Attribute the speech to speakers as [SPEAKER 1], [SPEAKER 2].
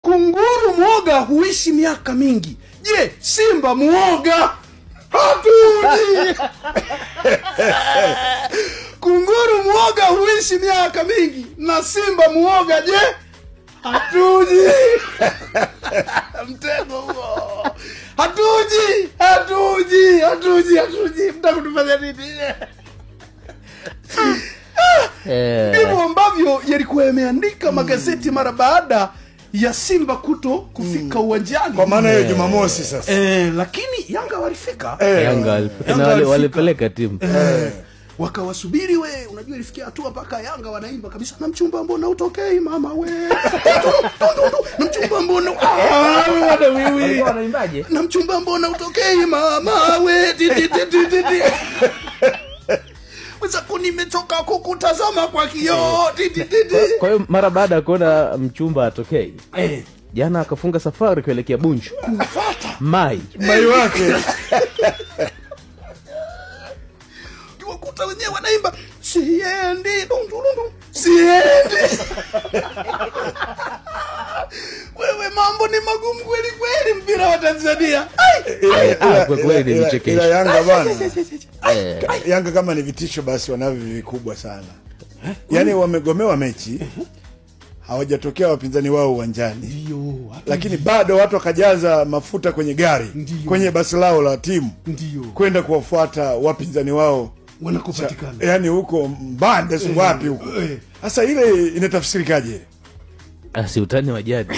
[SPEAKER 1] Kunguru mwoga huishi miaka mingi. Je, simba mwoga hatuji? Kunguru mwoga huishi miaka mingi na simba mwoga je hatuji? Mtego huo. Hatuji. Mtakutufanya nini? Ndivyo ambavyo yalikuwa yameandika magazeti mara baada ya Simba kufika uwanjani.
[SPEAKER 2] Kwa maana hiyo Jumamosi sasa.
[SPEAKER 1] Lakini Yanga walifika.
[SPEAKER 3] Yanga walipeleka timu.
[SPEAKER 1] Wakawasubiri unajua ilifikia hatua paka Yanga wanaimba kabisa, na mchumba mbona utokei mama we. Na mchumba mbona
[SPEAKER 3] wanaimbaje?
[SPEAKER 1] Na mchumba mbona utokei mama we. Wenzako nimechoka kukutazama kwa kioo.
[SPEAKER 3] Kwa hiyo mara baada ya kuona mchumba atokei, jana akafunga safari kuelekea Bunju
[SPEAKER 1] kufuata
[SPEAKER 3] mai
[SPEAKER 2] wake.
[SPEAKER 1] Kiwakuta wenyewe wanaimba siendi siendi. Wewe mambo ni magumu kweli mpira wa Tanzania.
[SPEAKER 3] Kwa kweli ni chekesho.
[SPEAKER 2] Ila Yanga bana. Yanga kama ni vitisho basi wanavyo vikubwa sana. Yaani wamegomewa mechi. Hawajatokea wapinzani wao uwanjani.
[SPEAKER 1] Ndio.
[SPEAKER 2] Lakini bado watu wakajaza mafuta kwenye gari, kwenye basi lao la timu.
[SPEAKER 1] Ndio.
[SPEAKER 2] Kwenda kuwafuata wapinzani wao
[SPEAKER 1] wanakopatikana.
[SPEAKER 2] Yaani huko Mbande si wapi huko. Sasa ile inatafsirikaje?
[SPEAKER 3] Si utani wa jadi.